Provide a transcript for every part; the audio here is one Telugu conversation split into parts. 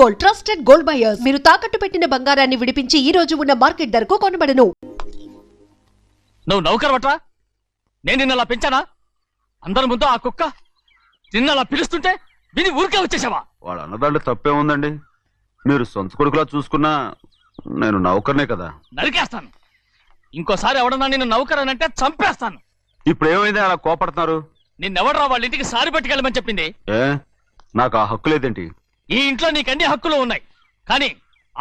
Gold, trusted gold buyers. మీరు తాకట్టు పెట్టిన బంగారాన్ని విడిపించి ఈ రోజు ఉన్న మార్కెట్ ధరకు కొనబడను. నువ్వు నౌకరవట్రా? నేను నిన్నలా పెంచానా? అందరి ముందు ఆ కుక్క నిన్నలా పిలుస్తుంటే విని ఊరికే వచ్చేసావా? వాడు అన్నదాంట్లో తప్పే ఉందండి. మీరు సొంత కొడుకులా చూసుకున్నా నేను నౌకర్నే కదా. నరికేస్తాను. ఇంకోసారి ఎవడన్నా నిన్ను నౌకరనంటే చంపేస్తాను. ఇప్పుడు ఏమైంది అలా కోపడుతున్నారు? నిన్నెవడరా వాళ్ళ ఇంటికి సారి పట్టుకెళ్ళమని చెప్పింది? ఏ నాకు ఆ హక్కు లేదేంటి? ఈ ఇంట్లో నీకు అన్ని హక్కులు ఉన్నాయి, కానీ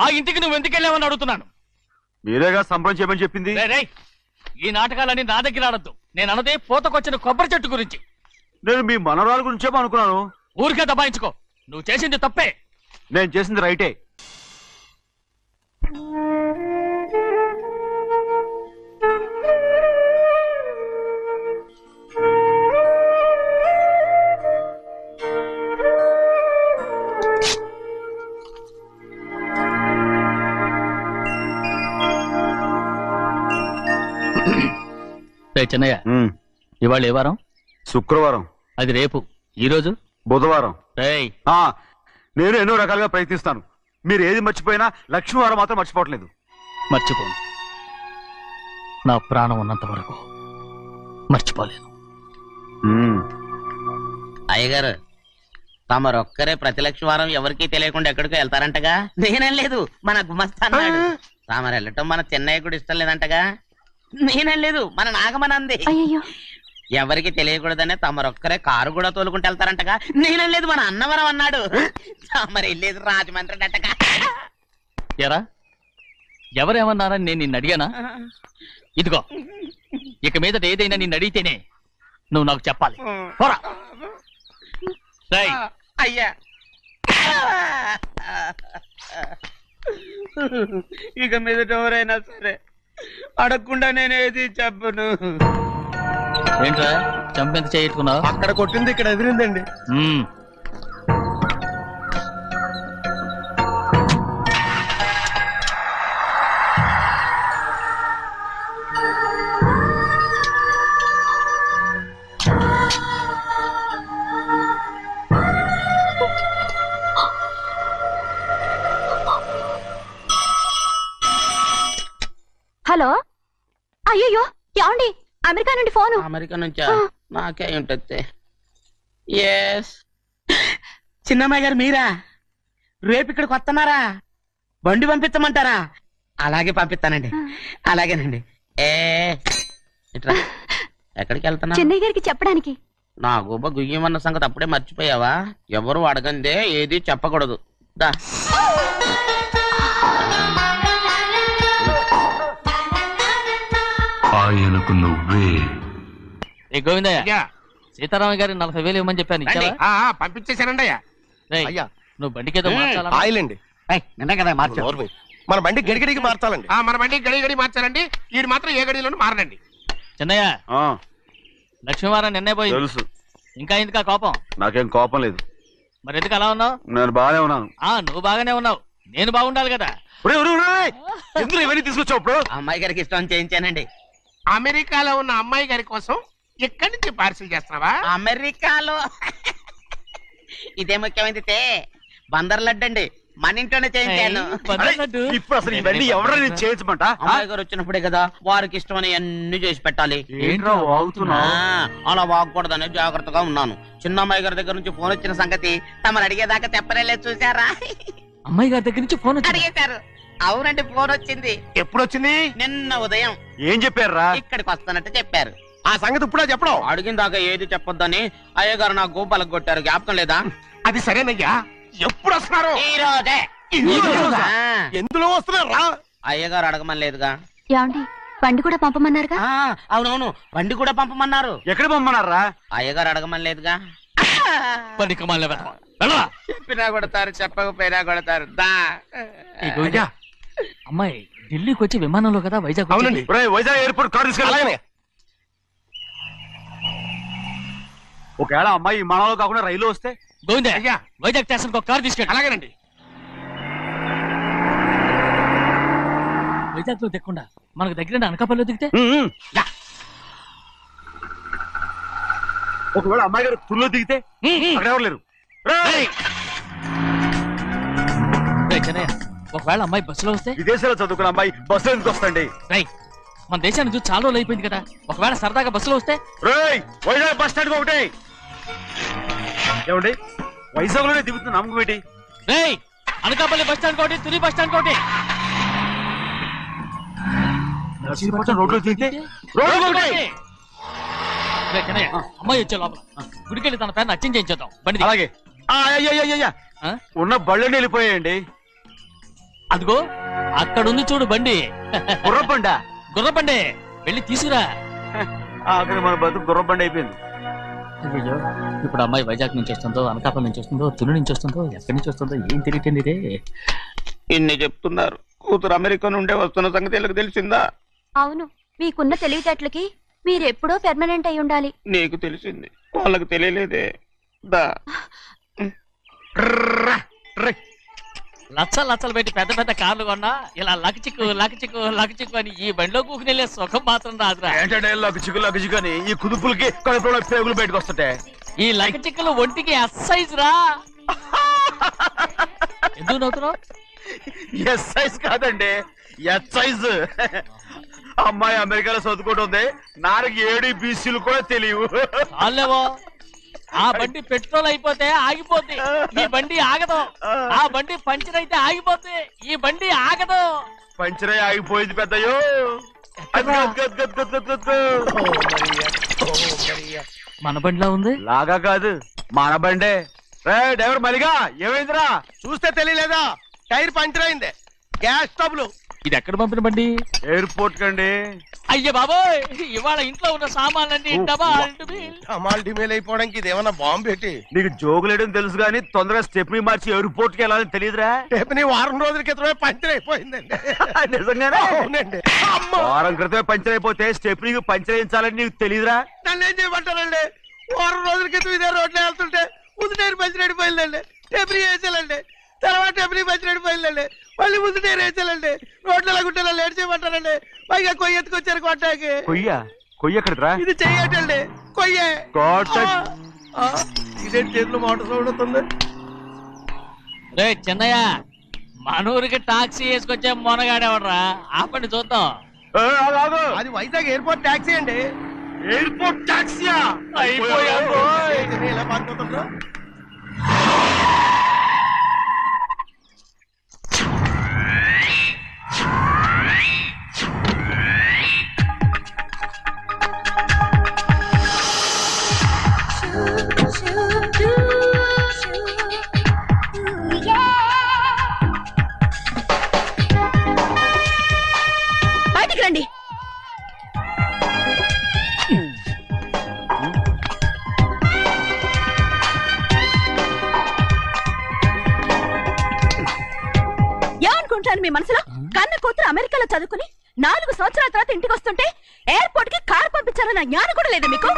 ఆ ఇంటికి నువ్వు ఎందుకు వెళ్ళావని అడుగుతున్నాను. మీరేగా సంబరం చేయమని చెప్పింది. రేయ్, ఈ నాటకాలన్నీ నా దగ్గర ఆడద్దు. నేను అన్నదే పూతకొచ్చిన కొబ్బరి చెట్టు గురించి. నేను మీ మనవరాల గురించేమో అనుకున్నాను. ఊరికే దబాయించుకో. నువ్వు చేసింది తప్పే. నేను చేసింది రైటే. చిన్నయ్య, ఇవాళ ఏ వారం? శుక్రవారం. అది రేపు. ఈ రోజు బుధవారం. రేయ్, నేను ఎన్నో రకాలుగా ప్రయత్నిస్తాను. మీరు ఏది మర్చిపోయినా లక్ష్మీవారం మాత్రం మర్చిపోవట్లేదు. మర్చిపోను. నా ప్రాణం ఉన్నంత వరకు మర్చిపోలేను. అయ్యగారు, తమరొక్కరే ప్రతి లక్షవారం ఎవరికీ తెలియకుండా ఎక్కడికో వెళ్తారంటగా? నేనేం లేదు, మన గుమస్తా అన్నాడు. తామరు వెళ్ళటం మన చెన్నయ్య కూడా ఇష్టం లేదంటగా? నేనేం లేదు, మన నాగమనంది. ఎవరికి తెలియకూడదనే తమరొక్కరే కారు కూడా తోలుకుంటూ వెళ్తారంటగా? నేనేం లేదు, మన అన్నవరం అన్నాడు. తమరు వెళ్ళేది రాజమండ్రి అంటగా? ఎరా, ఎవరేమన్నారని నేను నిన్ను అడిగానా? ఇదిగో, ఇక మీదట ఏదైనా నిన్ను అడిగితేనే నువ్వు నాకు చెప్పాలి. పోరా. అయ్యా, ఇక మీదట ఎవరైనా సరే అడగకుండా నేనేది చెప్పను. ఏంట్రా చంపెంత చేయించుకున్నావు? అక్కడ కొట్టింది ఇక్కడ ఎదిరిందండి. హలో, అయ్యో ఏమండి? అమెరికా నుండి ఫోను. అమెరికా నుంచా? నాకే ఉంటుంది. ఎస్, చిన్నమ్మాయి గారు మీరా? రేపు ఇక్కడికి వస్తున్నారా? బండి పంపించమంటారా? అలాగే పంపిస్తానండి. అలాగేనండి. ఇట్రా. ఎక్కడికి వెళ్తున్నా? చెన్నై గారికి చెప్పడానికి. నా గుబ్బ గుయ్యమన్న సంగతి అప్పుడే మర్చిపోయావా? ఎవరు అడగందే ఏది చెప్పకూడదు. దా. ఆయనకు నువ్వే. ఏ గోవిందయ్య, సీతారామ గారి 40,000 ఇవ్వమని చెప్పాను. పంపించేశానండి అయ్యా. అయ్యా, నువ్వు బండికేదో మార్చాలా? ఆయిల్ అండి. కదా మార్చారు. మన బండి గడిగడికి మార్చాలండి. మన బండి గడి మార్చాలండి. వీడు మాత్రం ఏ గడిలోనూ మారనండి. చిన్నయ్య, లక్ష్మీవారం నిన్నే పోయి తెలుసు. ఇంకా ఎందుకా కోపం? నాకేం కోపం లేదు. మరి ఎందుకు అలా ఉన్నావు? నేను బాగానే ఉన్నాను. నువ్వు బాగానే ఉన్నావు, నేను బాగుండాలి కదా. ఎందుకు ఇవన్నీ తీసుకొచ్చావు? ఇప్పుడు అమ్మాయి గారికి ఇష్టం చేయించానండి. అమెరికాలో ఉన్న అమ్మాయి గారి కోసం ఎక్కడి నుంచి పార్సిల్ చేస్తున్నావా? అమెరికాలో ఇదే ముఖ్యమైనది. బందర్ లడ్డు అండి, మన ఇంట్లోనే చేయించాను. ఇప్పుడు అసలు ఇవన్నీ ఎవరైనా చేయించమంట? అమ్మాయి గారు వచ్చినప్పుడే కదా వారికి ఇష్టమని అన్ని చేసి పెట్టాలి. ఏంట్రా వాగుతున్నావ్? అలా వాగకూడదని జాగ్రత్తగా ఉన్నాను. చిన్న అమ్మాయి గారి దగ్గర నుంచి ఫోన్ వచ్చిన సంగతి తమరు అడిగేదాకా చెప్పలేదు. చూసారా? అమ్మాయి గారి దగ్గర నుంచి ఫోన్ అడిగేశారు. అవునండి, ఫోన్ వచ్చింది. ఎప్పుడు వచ్చింది? నిన్న ఉదయం. ఏం చెప్పారా? ఇక్కడికి వస్తానంటే చెప్పారు. ఆ సంగతి ఇప్పుడే చెప్పడం. అడిగిన దాకా ఏది చెప్పొద్దని అయ్యగారు నా గోపాలకు కొట్టారు. జ్ఞాపకం లేదా? అది సరేనయ్యా. ఎప్పుడు వస్తున్నారు? ఈ రోజే. ఎందులో వస్తున్నారా? అయ్యగారు అడగమని లేదుగా. ఏమండి, బండి కూడా పంపమన్నారుగా? అవునవును, బండి కూడా పంపమన్నారు. ఎక్కడ పంపమన్నారా? అయ్యగారు అడగమని లేదుగా. చెప్పినా కొడతారు, చెప్పకపోయినా కొడతారు. అమ్మాయి ఢిల్లీకి వచ్చి విమానంలో కదా వైజాగ్. అవునండి. వైజాగ్ ఎయిర్పోర్ట్ కార్ తీసుకెళ్ళి. ఒకవేళ అమ్మాయి విమానంలో కాకుండా రైలు వస్తే? గోవిందే, వైజాగ్ స్టేషన్ ఒక కార్ తీసుకెళ్ళి. అలాగేనండి. వైజాగ్ లో దిక్కుండా మనకు దగ్గర అనకాపల్లిలో దిగితే? ఒకవేళ అమ్మాయి గారు తుల్లో దిగితే? అక్కడ ఎవరు లేరు. రేయ్ చెన్నయ్య, ఒకవేళ అమ్మాయి బస్సులో వస్తే విదేశాల్లో చదువుకున్న అమ్మాయి బస్సు ఎందుకు వస్తండి? రై మన దేశాన్ని చూసి చాలా రోజులు అయిపోయింది కదా, ఒకవేళ సరదాగా బస్సులో వస్తే రేయ్ వైజాగ్ బస్ స్టాండ్ ఒకటి ఏమండి, వైజాగ్ లోనే దిగుతున్న నమ్మకం ఏంటి? రేయ్ అనకాపల్లి బస్ స్టాండ్ కోటి, తుని బస్ స్టాండ్ కోటి. నర్సీపట్నం రోడ్లో దిగితే రోడ్డు ఒకటి. రేయ్ చెన్నయ్య, అమ్మాయి వచ్చే లోపల గుడికెళ్ళి తన పేరుని అచ్చం చేయించేద్దాం బండి దిగు. అలాగే అయ్యయ్యయ్యయ్య, ఆ? ఉన్న బళ్ళని వెళ్ళిపోయాయండి. అదిగో అక్కడుంది చూడు బండి. గుర్రబండ గుర్రబండి, వెళ్ళి తీసుకురా. అక్కడ మన బతుకు గుర్రబండ అయిపోయింది. అయ్యో, ఇప్పుడు అమ్మాయి వైజాగ్ నుంచి వస్తుందో, అనకాపల్లి నుంచి వస్తుందో, తుని నుంచి వస్తుందో, ఎక్కడి నుంచి వస్తుందో ఏం తెలియటండి ఇదే. ఇన్ని చెప్తున్నారు, కూతురు అమెరికా నుండే వస్తున్న సంగతి వీళ్ళకి తెలిసిందా? అవును, మీకున్న తెలివితేటలకి మీరెప్పుడో పెర్మనెంట్ అయి ఉండాలి. నీకు తెలిసింది, వాళ్ళకి తెలియలేదే. దా లచ్చలు పెట్టి పెద్ద పెద్ద కార్లు కొన్నా ఇలా లకచిక్కు లకచిక్కు లకచిక్కు అని ఈ బండిలో కూకుని వెళ్ళే సుఖం మాత్రం రాదురా. ఏంటంటే లగచిక్కు అని ఈ కుదుపులకి కడుపులో పేగులు బయటకు వస్తుంటాయి. ఈ లకచిక్కులు ఒంటికి ఎక్సైజ్ రా. ఎందుకు నవ్వుతున్నావు? ఎస్ సైజ్ కాదండి, ఎస్ సైజ్. అమ్మాయి అమెరికాలో చదువుకుంటుంది, నాకు 7 బీసీలు కూడా తెలియవు. చాలేవో, ఆ బండి పెట్రోల్ అయిపోతే ఆగిపోద్ది, ఈ బండి ఆగదు. ఆ బండి పంచర్ అయితే ఆగిపోద్ది, ఈ బండి ఆగదు. పంచరే ఆగిపోయింది పెద్దయ్యో. మన బండిలో ఉంది. లాగా కాదు, మన బండే. డ్రైవర్ మరిగా ఏమైందిరా? చూస్తే తెలియలేదా? టైర్ పంచర్ అయింది. Gas trouble. ఇది ఎక్కడ పంపిన బండి? ఎయిర్పోర్ట్ కండి. అయ్య బాబోయ్, ఇవాళ ఇంట్లో ఉన్న సామాన్లన్నీ డబాల్ అమాల్ డిమేల్ అయిపోవడానికి ఇది ఏమన్నా బాంబు పెట్టి నీకు జోగులేయడం తెలుసు కానీ తొందరగా స్టెప్ని మార్చి ఎయిర్పోర్ట్ కి వెళ్ళాలని తెలియదురా? రేపని వారం రోజుల క్రితమే పంచర్ అయిపోయిందండి. నిజంగానే? అవునండి. అమ్మో, వారం క్రితమే పంచర్ అయిపోతే స్టెప్ని పంచర్ వేయించాలని నీకు తెలియదురా? నన్ను ఏం చేయమంటారండి? వారం రోజుల క్రితం ఇదే రోడ్లో వెళ్తుంటే ముందు టైర్ పంచర్ అయిపోయిందండి. టెబ్రీ వేసాలండి, తర్వాత టెబ్రీ పంచర్ అయిపోయిందండి. మళ్ళీ ముందు టైర్ వేసాలండి. రోడ్లలో గుట్టలో లేట్ చేయమంటారండి. పైగా కొయ్య ఎత్తుకొచ్చారు కొట్టాకి. కొయ్య ఎక్కడిరా? ఇది చెయ్యటండి, కొయ్యే. ఇదేంటి చేతులు మోటార్ సౌండ్ అవుతుంది? రే చిన్నయ్య, మన ఊరికి టాక్సీ వేసుకొచ్చే మొనగాడేవడరా, ఆపండి చూద్దాం. అది వైజాగ్ ఎయిర్పోర్ట్ టాక్సీ అండి. ఎయిర్పోర్ట్ టాక్సీయా? ఏంటి ఇలా పారిపోతుండ్రు? బయటికి రండి. ఏమనుకుంటాను మీ మనసులో? కన్న కూతురు అమెరికాలో చదువుకుని 4 సంవత్సరాల తర్వాత ఇంటికి వస్తుంటే ఎయిర్పోర్ట్ కి కార్ పంపించాలన్న జ్ఞానం కూడా లేదా మీకు?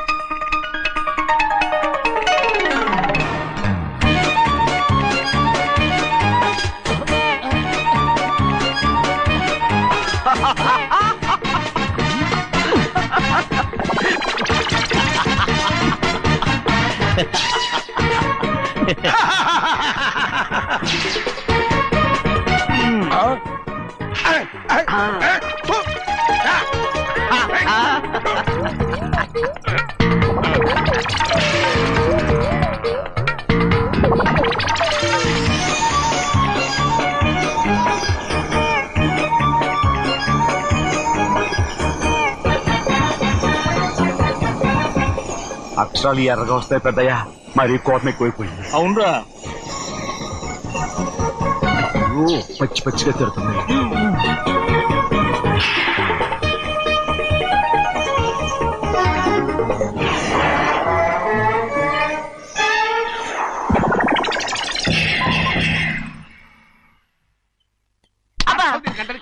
అక్షరాలు ఎర్రగా వస్తాయి పెద్దయ్యా, మరి కోపం ఎక్కువైపోయింది. అవునరా, పచ్చి పచ్చిగా తిడుతుంది.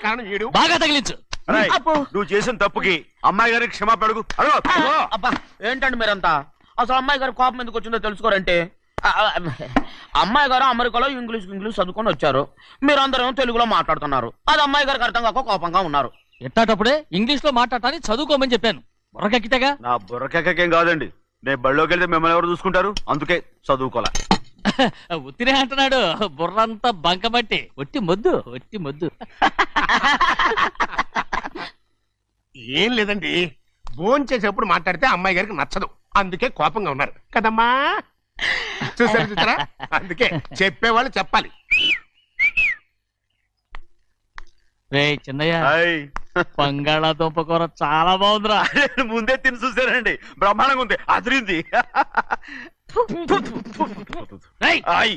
కారణం ఏడు. బాగా తగిలించు. నువ్వు చేసిన తప్పుకి అమ్మాయి గారికి క్షమాపణ అడుగు. అబ్బా, ఏంటండి మీరంతా? అసలు అమ్మాయి గారు కోపం ఎందుకు వచ్చిందో తెలుసుకోరంటే, అమ్మాయి గారు అమెరికాలో ఇంగ్లీష్ చదువుకొని వచ్చారు, మీరందరూ తెలుగులో మాట్లాడుతున్నారు. అది అమ్మాయి గారికి అర్థం కాక కోపంగా ఉన్నారు. ఎట్టాటప్పుడే ఇంగ్లీష్ లో మాట్లాడటానికి చదువుకోమని చెప్పాను. బుర్రకెక్కితేగా. నా బుర్రకెక్కకేం కాదండి, నేను బళ్ళోకి వెళ్తే మిమ్మల్ని ఎవరు చూసుకుంటారు? అందుకే చదువుకోలే. ఉత్తినే అంటున్నాడు, బుర్రంతా బంకబట్టి. ఒట్టి మొద్దు, ఒట్టి మొద్దు. ఏం లేదండి, భోజనం చేసేప్పుడు మాట్లాడితే అమ్మాయి గారికి నచ్చదు, అందుకే కోపంగా ఉన్నారు కదమ్మా. చూసారా, అందుకే చెప్పేవాళ్ళు చెప్పాలి. రే చిన్నయ్య, హాయ్. బంగాళాదుంప కూర చాలా బాగుందిరా. ముందే తిని చూసానండి, బ్రహ్మాండంగా ఉంది, అదిరింది. రేయ్, హాయ్.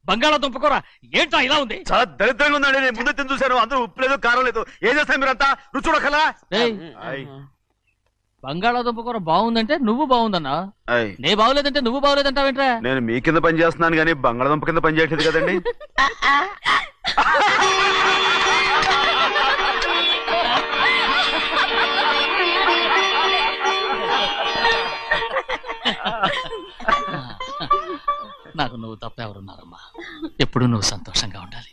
బంగాళాదుంప కూర ఏంటా ఇలా ఉంది? చాలా దరిద్రంగా ఉందండి, నేను ముందే తిని చూశాను, అందరూ ఉప్పు లేదు కారం లేదు. ఏం చేస్తాను మీరంతా, రుచి చూడకలా. రేయ్, హాయ్. బంగాళాదుంప కూర బాగుందంటే నువ్వు బాగుందన్నా, హాయ్. నే బాగులేదంటే నువ్వు బాగులేదంటావేంట్రా? నేను మీ కింద పని చేస్తున్నాను కానీ బంగాళదుంప కింద పని చేయట్లేదు కదండి. నాకు నువ్వు తప్ప ఎవరున్నారమ్మా, ఎప్పుడు నువ్వు సంతోషంగా ఉండాలి.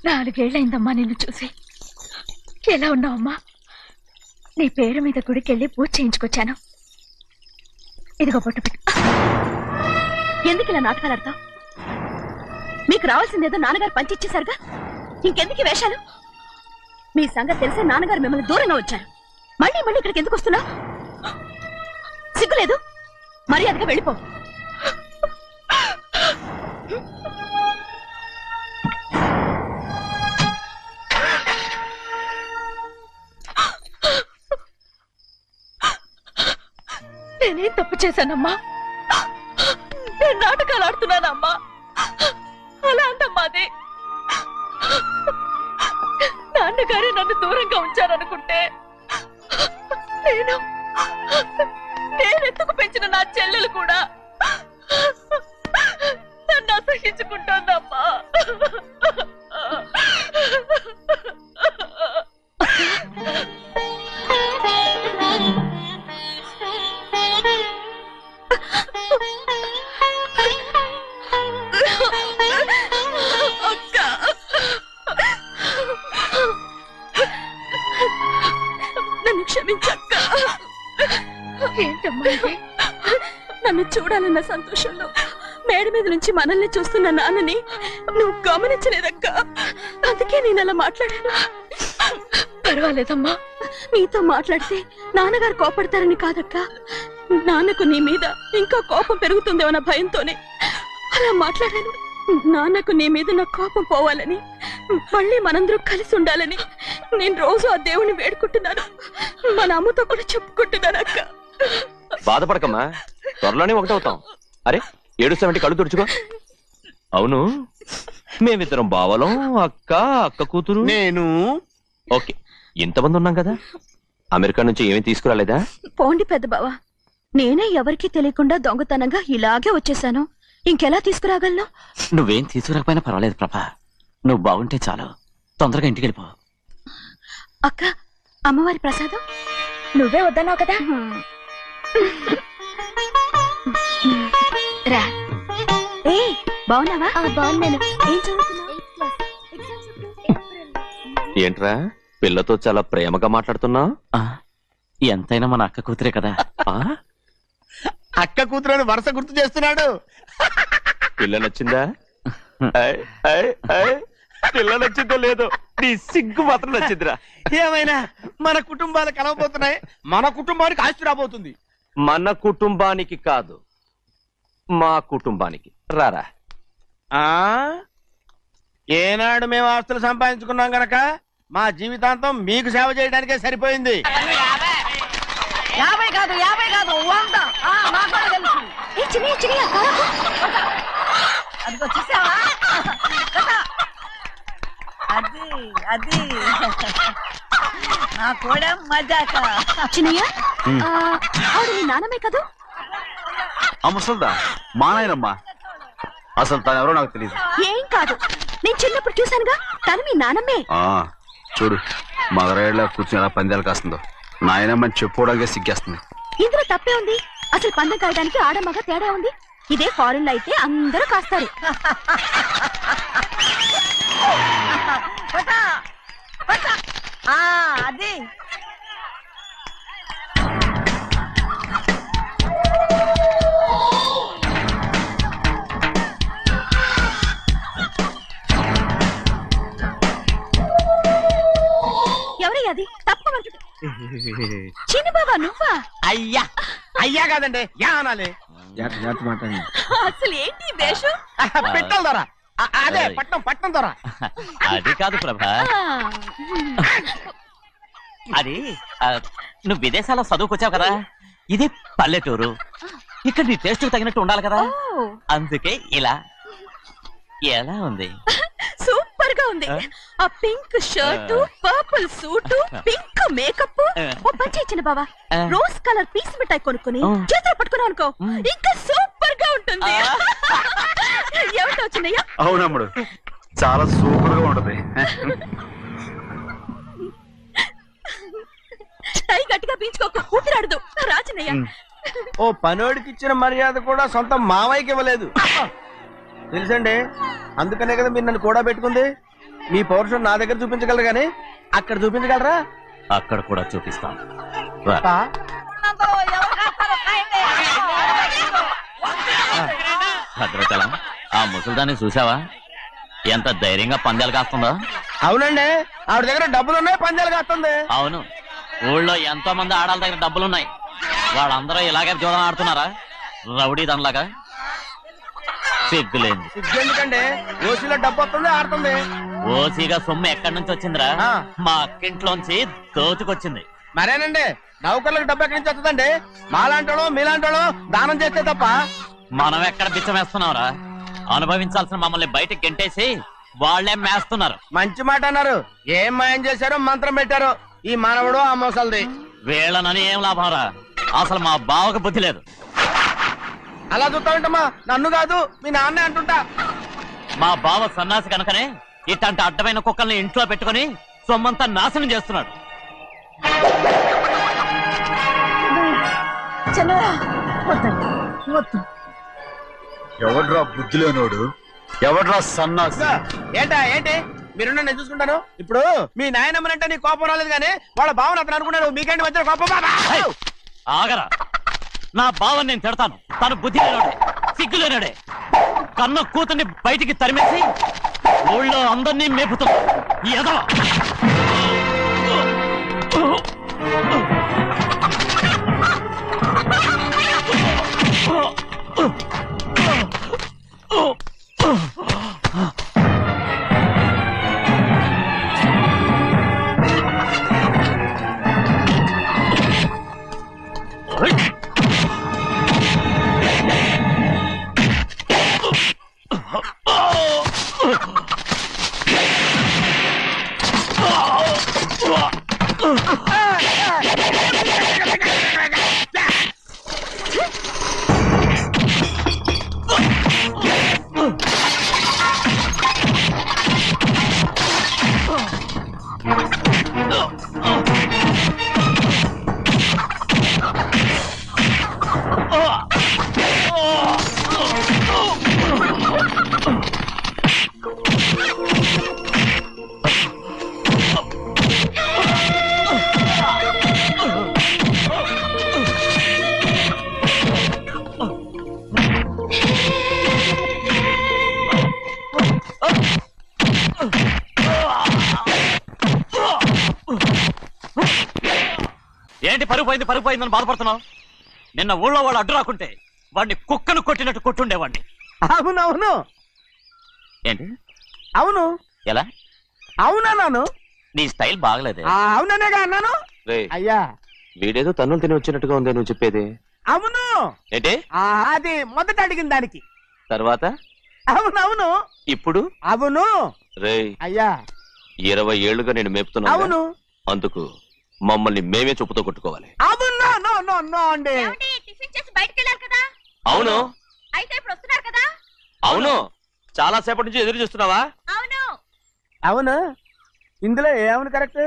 నాలుగేళ్లైందమ్మా నిన్ను చూసి. ఎలా ఉన్నావమ్మా? నీ పేరు మీద గుడికెళ్ళి పూజ చేయించుకొచ్చాను. ఇదిగో బొట్టు పెట్టు. ఎందుకు ఇలా నాటకాలు ఆడతావు? మీకు రావాల్సిందేదో నాన్నగారు పంచిచ్చేశారుగా, ఇంకెందుకు ఈ వేషాలు? మీ సంగతి తెలిసే నాన్నగారు మిమ్మల్ని దూరంగా వచ్చారు. మళ్ళీ మళ్ళీ ఇక్కడికి ఎందుకు వస్తున్నా? సిగ్గులేదు? మర్యాదగా వెళ్ళిపో. నేనేం తప్పు చేశానమ్మా? నేను నాటకాలు ఆడుతున్నానమ్మా. అలా అంటమ్మా అది. నాన్నగారే నన్ను దూరంగా ఉంచారనుకుంటే నేనెత్తుకు పెంచిన నా చెల్లెలు కూడా నన్ను అసహించుకుంటోందమ్మా. నన్ను క్షమించక్క. ఏంటమ్మా ఇది? నన్ను చూడాలన్న సంతోషంలో మేడ మీద నుంచి మనల్ని చూస్తున్న నాన్నని నువ్వు గమనించలేదక్క. అందుకే నేను అలా మాట్లాడాను. పర్వాలేదమ్మా, నీతో మాట్లాడితే నాన్నగారు కోపడతారని కాదక్క. నాన్నకు నీ మీద ఇంకా కోపం పెరుగుతుందేమన్న భయంతోనే అలా మాట్లాడాను. నాన్నకు నీ మీద నా కోపం పోవాలని, మళ్ళీ మనందరూ కలిసి ఉండాలని నేను రోజు ఆ దేవుని వేడుకుంటున్నాను. మన అమ్మతో కూడా చెప్పుకుంటున్నాను అక్క. బాధపడకమ్మా, త్వరలోనే ఒకటవుతాం. అరే ఏడుస్తామంటే కళ్ళు తుడుచుకో. అవును, మేమిద్దరం బావలం, అక్క కూతురు, నేను. ఓకే, ఇంతమంది ఉన్నాం కదా. అమెరికా నుంచి ఏమీ తీసుకురాలేదా? పోండి పెద్ద బావ, నేనే ఎవరికీ తెలియకుండా దొంగతనంగా ఇలాగే వచ్చేసాను. ఇంకెలా తీసుకురాగలను? నువ్వేం తీసుకురాకపోయినా పర్వాలేదు ప్రభా, నువ్వు బాగుంటే చాలు. తొందరగా ఇంటికి వెళ్ళిపో. అక్క, అమ్మవారి ప్రసాదం నువ్వే వద్దన్నావు కదా. రా. ఏ బాగున్నావా? బాగున్నాను. ఏం చదువుతున్నావు? ఏంట్రా పిల్లతో చాలా ప్రేమగా మాట్లాడుతున్నావు? ఎంతైనా మన అక్క కూతురే కదా. అక్క కూతురని వరుస గుర్తు చేస్తున్నాడు. పిల్ల నచ్చిందా? పిల్ల నచ్చిందో లేదో, నీ సిగ్గు మాత్రం నచ్చిందిరా. ఏమైనా మన కుటుంబాలు కలవబోతున్నాయి, మన కుటుంబానికి ఆస్తి రాబోతుంది. మన కుటుంబానికి కాదు, మా కుటుంబానికి. రారా. ఏనాడు మేము ఆస్తులు సంపాదించుకున్నాం గనక మా జీవితాంతం మీకు సేవ చేయడానికే సరిపోయింది. 50 కాదు 100. అదిగో చూసావా? అది నా కూడా మజాక. చిన్నయ్య, ఆవిడ నీ నాన్నమే కదా? ఆ ముసల్దా మా నాయనమ్మా, అసలు తను ఎవరో నాకు తెలియదు. ఏం కాదు, నేను చిన్నప్పుడు చూశానుగా, తను మీ నాన్నమే. చూడు మగరాయిలా కూర్చుని ఎలా పందాలు కాస్తుందో. నాయనమ్మని చెప్పుకోవడానికి సిగ్గేస్తుంది. ఇందులో తప్పే ఉంది. అసలు పందెం కాయడానికి ఆడమగ తేడా ఉంది. ఇదే ఫారెన్ లో అయితే అందరూ కాస్తారు. అది ఎవరయ్యా అది? తప్పమంటుంది. చిన్న బాబా నువ్వా? అయ్యా అయ్యా కాదండి యా అనాలి. అసలు ఏంటి ఈ వేషం? పెట్టాలి దొర. అదే పట్నం పట్నం దొర. అది కాదు ప్రభా, అది నువ్వు విదేశాల్లో చదువుకొచ్చావు కదా, ఇది పల్లెటూరు. ఇక్కడ నీ టేస్ట్ తగినట్టు ఉండాలి కదా, అందుకే ఇలా. ఎలా ఉంది? సూపర్ గా ఉంది. ఆ pink shirt, purple suit, pink makeup. ఓ పచ్చి ఇచ్చిన బావా, రోజ్ కలర్ పీస్ మిఠాయి కొనుక్కుని చేతులు పట్టుకున్నావు అనుకో, ఇంకా సూపర్ గా ఉంటుంది. ఏమిటో వచ్చిందయ్యా? అవునమ్ముడు, చాలా సూపర్ గా ఉంటది. టై గట్టిగా పీంచుకోకు, ఊపిరాడదు. రాజనయ్య, ఓ పనోడికి ఇచ్చిన మర్యాద కూడా సొంత మావయ్యకి ఇవ్వలేదు తెలుసండి. అందుకనే కదా మీరు నన్ను కూడా పెట్టుకుంది. మీ పౌరుషం నా దగ్గర చూపించగలరు గానీ అక్కడ చూపించగలరా? అక్కడ కూడా చూపిస్తాను రా. భద్రచలం, ఆ ముసల్దాన్ని చూసావా? ఎంత ధైర్యంగా పందాలు కాస్తుందో. అవునండి, ఆవిడ దగ్గర డబ్బులు ఉన్నాయి, పందాలు కాస్తుంది. అవును, ఊళ్ళో ఎంతో మంది ఆడాల దగ్గర డబ్బులున్నాయి. వాళ్ళందరూ ఇలాగే జోదం ఆడుతున్నారా రౌడీ దానిలాగా? సిగ్గులేదు. ఎందుకండి ఓసీలో డబ్బు వస్తుంది, ఆడుతుంది. ఓసీగా సొమ్ము ఎక్కడి నుంచి వచ్చిందిరా? మా అక్కింట్లోంచి దోచుకొచ్చింది. మరేనండి, నౌకర్లకు డబ్బు ఎక్కడి నుంచి వస్తుందండి? మాలాంటోళ్ళు మీలాంటోళ్ళు దానం చేస్తే తప్ప. మనం ఎక్కడ బిచ్చం వేస్తున్నావురా? అనుభవించాల్సిన మమ్మల్ని బయటకు గెంటేసి వాళ్లే మేస్తున్నారు. మంచి మాట అన్నారు. ఏం మాయం చేశారో మంత్రం పెట్టారో ఈ మానవుడు ఆ మోసల్ది. వీళ్ళనని ఏం లాభంరా? అసలు మా బావకు బుద్ధి లేదు. అలా చూస్తామంటమ్మా, నన్ను కాదు మీ నాన్నే అంటుంటా. మా బావ సన్నాసి కనుకనే ఇట్లాంటి అడ్డమైన కుక్కల్ని ఇంట్లో పెట్టుకుని సొమ్మంతా నాశనం చేస్తున్నాడు. ఎవడ్రా బుద్ధిలోనోడు? ఎవడ్రా సన్నాసి? ఏంటా ఏంటి? మీరు నేను చూసుకుంటాను. ఇప్పుడు మీ నాయనమ్మనంటే నీ కోపం రాలేదు కానీ వాళ్ళ భావన అతను అనుకున్నాడు. మీకేంటి మధ్య కోపం? ఆగరా, నా బావని నేను తిడతాను. తను బుద్ధి లేనాడే, సిగ్గు లేనాడే. కన్న కూతుర్ని బయటికి తరిమేసి ఊళ్ళో అందరినీ మేపుతున్నా. ఎదవ ఏంటి? పరుగు పోయిందని బాధపడుతున్నావు? నిన్న ఊళ్ళో వాళ్ళు అడ్డు రాకుంటే వాడిని కుక్కను కొట్టినట్టు కొట్టుండేవాడిని. అవునవును. ఏంటి? అవును. ఎలా? అవునన్నాను. నీ స్టైల్ బాగలేదే. అవుననేగా అన్నాను. అయ్యా, వీడేదో తన్నులు తిని వచ్చినట్టుగా ఉంది నువ్వు చెప్పేది. అవును. ఏంటి? అది మొదట అడిగిన దానికి తర్వాత అవునవును. ఇప్పుడు అవును. రేయ్, అయ్యా 20 ఏళ్లుగా నేను మేపుతున్నా. అవును. అందుకు మమ్మల్ని మేమే చెప్పుతో కొట్టుకోవాలి. అవును. నో నో నో అండి. టిఫిన్ చేసి బయటికి వెళ్ళారు కదా? అవును. అయితే ఇప్పుడు వస్తున్నారు కదా? అవును. చాలా సేపటి నుంచి ఎదురు చూస్తున్నావా? అవును. అవును. ఇందులో ఏమని కరెక్ట్?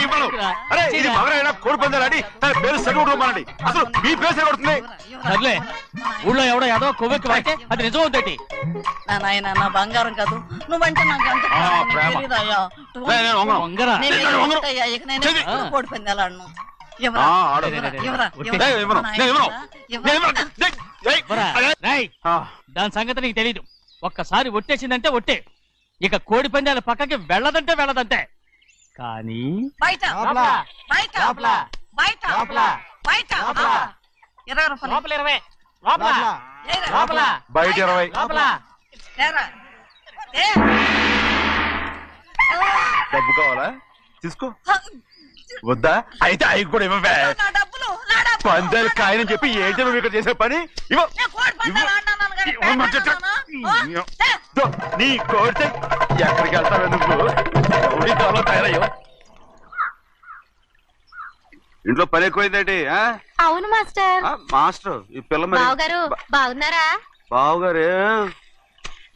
ఇవ్వను. అరే ఇది మగరైనా కోడి పందాలని తన పేరు సెలవుకోమనండి. అసలు మీ పేరు కొడుతుంది. సర్లే, ఊళ్ళో ఎవడో ఏదో కొవ్వెక్కి వాడితే అది నిజం అవుతాయి. నాయన నా బంగారం కాదు, నువ్వంటే నాకు అంత ప్రేమ. తెలీదయ్యా. నేను వంగను. వంగరా నేను ఎక్కడయ్యా, ఇక నేను ఎప్పుడు కోడి పందాలాడను. ఎవరా? ఆడు. ఎవరా? ఎవరా? నేను ఇవ్వను. నేను ఇవ్వను. నేను ఇవ్వను. రేయ్, దాని సంగతి నీకు తెలీదు. ఒక్కసారి ఒట్టేసిందంటే ఒట్టే. ఇక కోడి పందాల పక్కకి వెళ్ళదంటే వెళ్ళదంతే. కానీ బయట బయట బయట బయట 20 రూపాయలు. లోపల 20, ఏరా? లోపల బయట 20. ఏరా? ఏ? డబ్బు కావాలా? తీసుకో. వద్దా? అయితే అవి కూడా ఇవ్వవే. నా డబ్బులు, నా డబ్బులు. పందాలు కాయని చెప్పి ఏంటి నువ్వు ఇక్కడ చేసే పని? ఇవ్వ. నేను కోడి పందాలు ఆడినాను కానీ ఇవ్వమంటే పెట్టాను. దో, నీ కోరితే ఎక్కడికి వెళ్తావే నువ్వు? రౌడీ కాలం తయారయ్యో. ఇంట్లో పని ఎక్కువైందేంటి? అవును మాస్టర్. మాస్టర్ ఈ పిల్ల మరి బావగారు బాగున్నారా? బావుగారే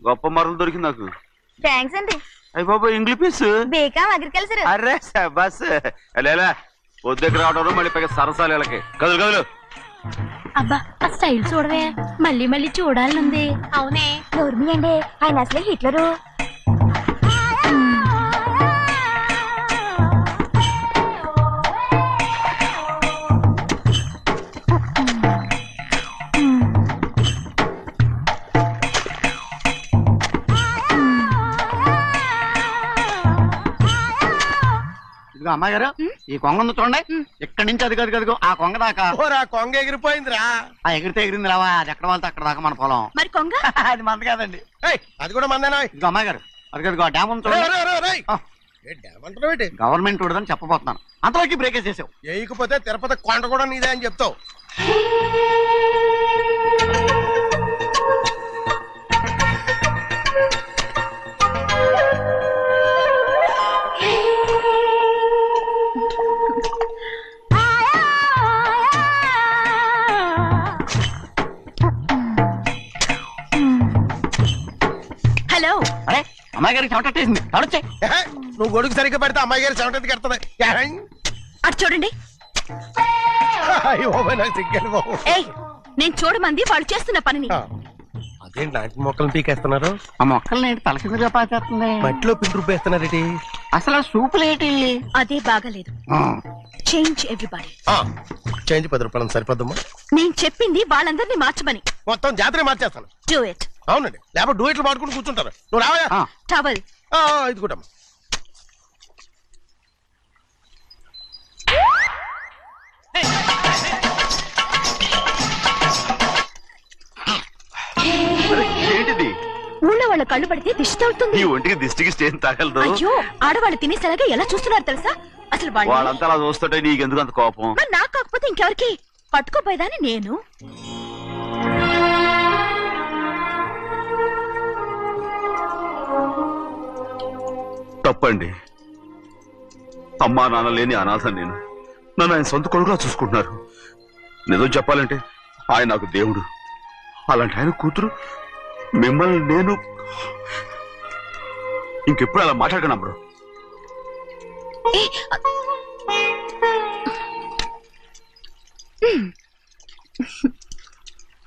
గొప్ప మరలు దొరికింది నాకు. థ్యాంక్స్ అండి. అయ్యి బాబు ఇంగ్లీష్ పీస్. బేకాం అగ్రికల్చర్. అరే బస్ లేలా పొద్దుకి రావడం మళ్ళీ పైగా సరసాలు వీళ్ళకి. కదులు కదులు. అబ్బా ఆ స్టైల్ చూడవే, మళ్ళీ మళ్ళీ చూడాలనుంది. అవునే, నోర్మి అండి, ఆయన అసలే హిట్లరు. అమ్మాయి గారు, ఈ కొంగ ఉంది చూడండి. ఇక్కడి నుంచి అది కదిగో ఆ కొంగ దాకా. కొంగ ఎగిరిపోయిందిరా. ఆ ఎగిరితే ఎగిరింది రావా, అది ఎక్కడ వాళ్ళతో అక్కడ దాకా మన పొలం. మరి కొంగ అది మంద కాదండి. అది కూడా మందేనా? ఇదిగో అమ్మాయి గారు, అది కదిగో డ్యామ్ ఉంది చూడండి. ఏమంటారు? గవర్నమెంట్ ఉండదని చెప్పబోతున్నాను, అంతలోకి బ్రేక్ చేసావు. వేయకపోతే తిరుపతి కొండ కూడా నీదే అని చెప్తావు. హలో. అరే అమ్మాయి గారికి చెమటేసింది, తడొచ్చే. నువ్వు గొడుగు సరిగ్గా పెడితే అమ్మాయి గారి సెవెంటీ కడుతుంది. అటు చూడండి. ఏయ్, నేను చూడమంది వాళ్ళు చేస్తున్న పనిని. అదేంటి నాటి మొక్కలను పీకేస్తున్నారు? ఆ మొక్కల్ని తల కిందగా పాచేస్తుంది. మట్టిలో పిండి రూపేస్తున్నారేటి? అసలు సూపులేటి. అదే బాగాలేదు. Change everybody. చేంజ్ 10 రూపాయలు సరిపోద్దమ్మా. నేను చెప్పింది వాళ్ళందరినీ మార్చమని. మొత్తం జాతర మార్చేస్తాను. Do it. అవునండి, లేకపోతే డూయిట్లు మాడుకుంటూ కూర్చుంటారు. నువ్వు రావా? టవల్. ఇది కూడా ఏంటిది? ఊళ్ళో వాళ్ళ కళ్ళు పడితే దిష్టి తగులుతుంది. ఈ ఒంటికి దిష్టికి స్టేన్ తగలదు. అయ్యో, ఆడవాళ్ళు తినేసేలాగా ఎలా చూస్తున్నారు తెలుసా? అసలు వాళ్ళంతా అలా చూస్తుంటే నీకెందుకు అంత కోపం? మరి నాకు కాకపోతే ఇంకెవరికి? పట్టుకోపోయేదాన్ని నేను. తప్పండి. అమ్మా నాన్న లేని అనాథ నేను. నన్ను ఆయన సొంత కొడుకులా చూసుకుంటున్నారు. నిజం చెప్పాలంటే ఆయన నాకు దేవుడు. అలాంటి ఆయన కూతురు మిమ్మల్ని నేను ఇంకెప్పుడు అలా మాట్లాడగలను బ్రో.